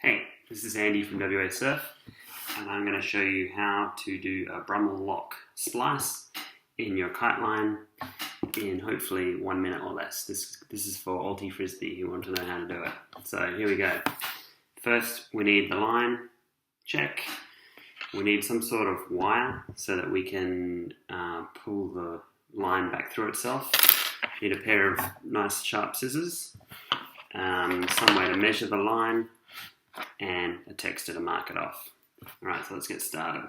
Hey, this is Andy from WA Surf, and I'm going to show you how to do a Brummel lock splice in your kite line in hopefully 1 minute or less. This is for Alti Frisbee who want to know how to do it. So here we go. First we need the line, check. We need some sort of wire so that we can pull the line back through itself. Need a pair of nice sharp scissors, some way to measure the line, and a texter to mark it off. Alright, so let's get started.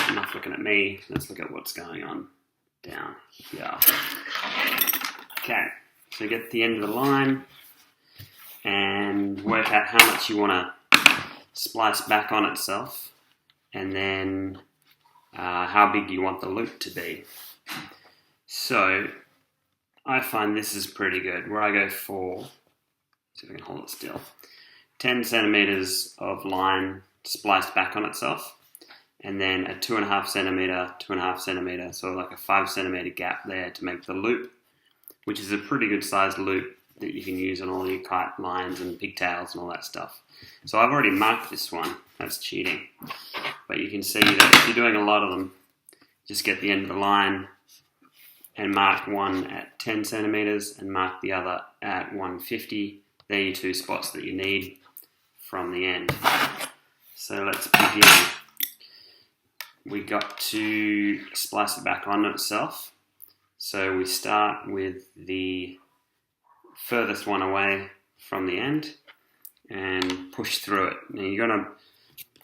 Enough looking at me, let's look at what's going on down here. Okay, so get the end of the line and work out how much you want to splice back on itself, and then how big you want the loop to be. So I find this is pretty good, where I go for, see if I can hold it still, 10 centimeters of line spliced back on itself, and then a 2.5 centimeter, so like a 5 centimeter gap there to make the loop, which is a pretty good sized loop that you can use on all your kite lines and pigtails and all that stuff. So I've already marked this one, that's cheating. But you can see that if you're doing a lot of them, just get the end of the line and mark one at 10 centimeters and mark the other at 150. They're your two spots that you need from the end. So let's begin. We got to splice it back on itself. So we start with the furthest one away from the end and push through it. Now you're going to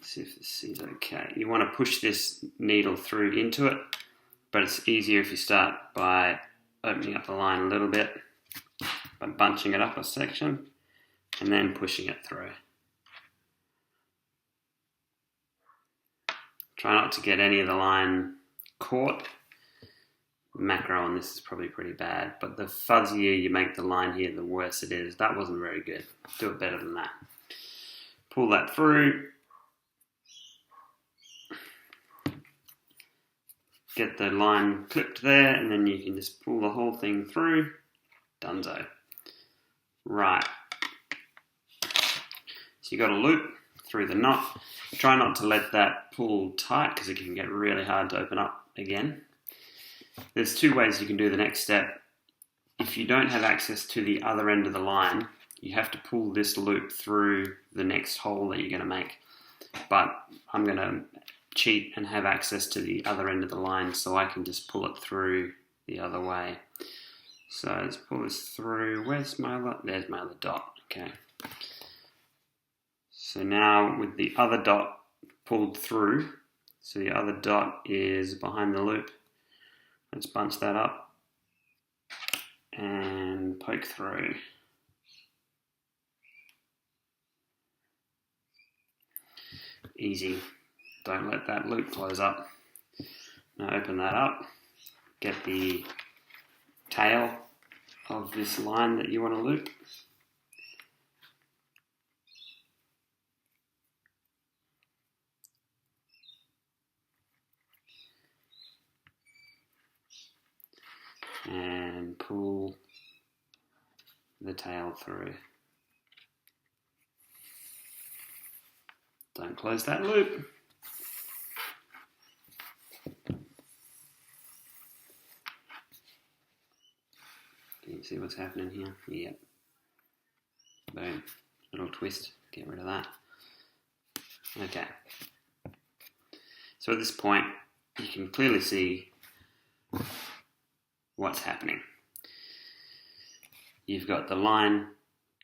see if this is okay. You want to push this needle through into it, but it's easier if you start by opening up the line a little bit, by bunching it up a section, and then pushing it through. Try not to get any of the line caught. The macro on this is probably pretty bad, but the fuzzier you make the line here, the worse it is. That wasn't very good. Do it better than that. Pull that through. Get the line clipped there, and then you can just pull the whole thing through. Donezo. Right. So you got a loop through the knot. Try not to let that pull tight because it can get really hard to open up again. There's two ways you can do the next step. If you don't have access to the other end of the line, you have to pull this loop through the next hole that you're going to make. But I'm going to cheat and have access to the other end of the line, so I can just pull it through the other way. So let's pull this through. Where's my other? There's my other dot. Okay. So now with the other dot pulled through, so the other dot is behind the loop. Let's bunch that up and poke through. Easy. Don't let that loop close up. Now open that up. Get the tail of this line that you want to loop. And pull the tail through. Don't close that loop. Can you see what's happening here? Yep. Boom. Little twist. Get rid of that. Okay. So at this point, you can clearly see what's happening. You've got the line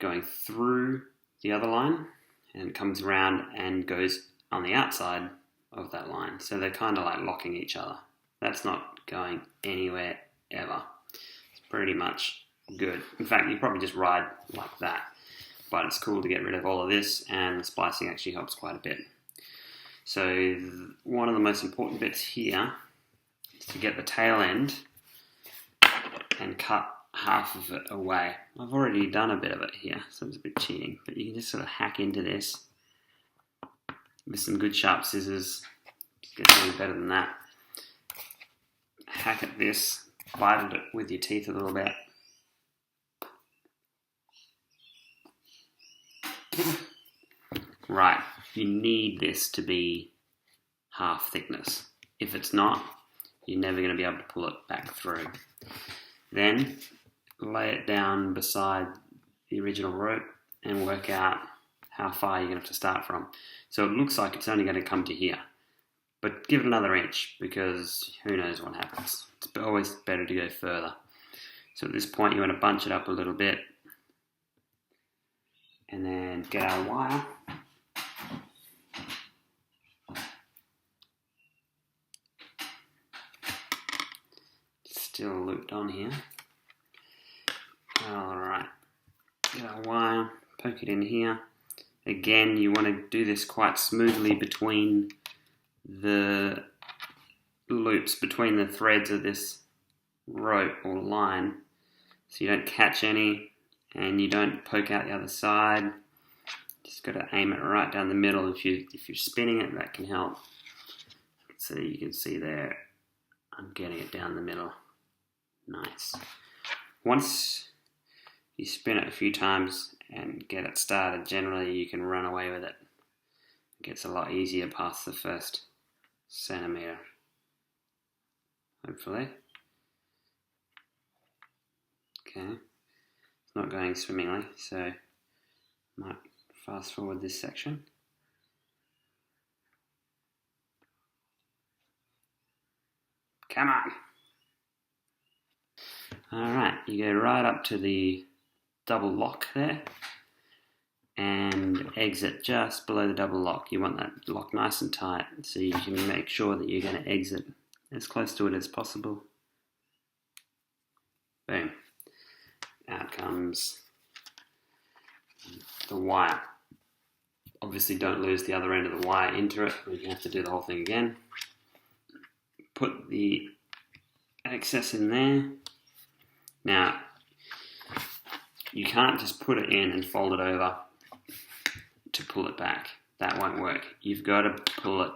going through the other line, and it comes around and goes on the outside of that line. So they're kind of like locking each other. That's not going anywhere ever. It's pretty much good. In fact, you probably just ride like that. But it's cool to get rid of all of this, and the splicing actually helps quite a bit. So one of the most important bits here is to get the tail end and cut half of it away. I've already done a bit of it here, so it's a bit cheating, but you can just sort of hack into this with some good sharp scissors. Get something better than that. Hack at this, bite it with your teeth a little bit. Right, you need this to be half thickness. If it's not, you're never going to be able to pull it back through. Then lay it down beside the original rope and work out how far you're going to have to start from. So it looks like it's only going to come to here, but give it another inch because who knows what happens. It's always better to go further. So at this point you want to bunch it up a little bit and then get our wire. Still looped on here. Alright, get our wire, poke it in here. Again, you want to do this quite smoothly between the loops, between the threads of this rope or line, so you don't catch any and you don't poke out the other side. Just got to aim it right down the middle. If you're spinning it, that can help. So you can see there, I'm getting it down the middle. Nice. Once you spin it a few times and get it started, generally you can run away with it. It gets a lot easier past the first centimetre, hopefully. Okay, it's not going swimmingly, so I might fast forward this section. Come on! Alright, you go right up to the double lock there and exit just below the double lock. You want that lock nice and tight so you can make sure that you're going to exit as close to it as possible. Boom. Out comes the wire. Obviously don't lose the other end of the wire into it, or you have to do the whole thing again. Put the excess in there. Now, you can't just put it in and fold it over to pull it back. That won't work. You've got to pull it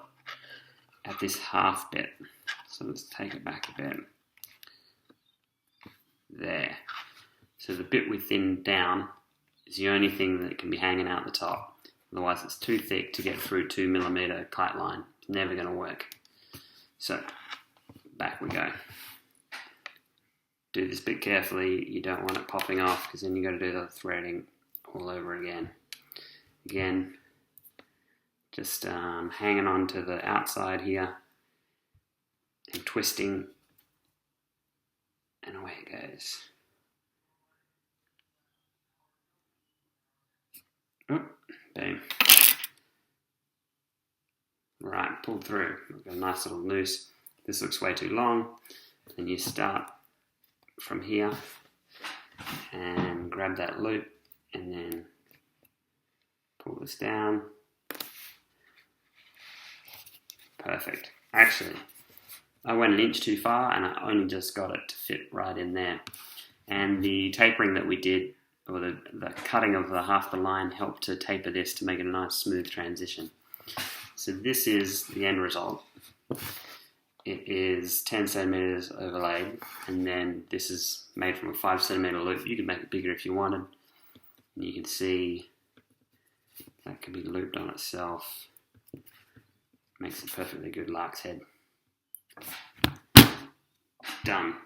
at this half bit. So let's take it back a bit. There. So the bit we thinned down is the only thing that can be hanging out the top. Otherwise it's too thick to get through 2mm kite line. It's never going to work. So, back we go. Do this bit carefully. You don't want it popping off because then you've got to do the threading all over again. Again, just hanging on to the outside here and twisting, and away it goes. Oh, boom. Right, pull through. We've got a nice little noose. This looks way too long. Then you start from here and grab that loop and then pull this down. Perfect. Actually, I went an inch too far and I only just got it to fit right in there. And the tapering that we did, or the cutting of the half the line, helped to taper this to make it a nice smooth transition. So this is the end result. It is 10 centimeters overlaid, and then this is made from a 5 centimeter loop. You can make it bigger if you wanted. And you can see that can be looped on itself. Makes a perfectly good lark's head. Done.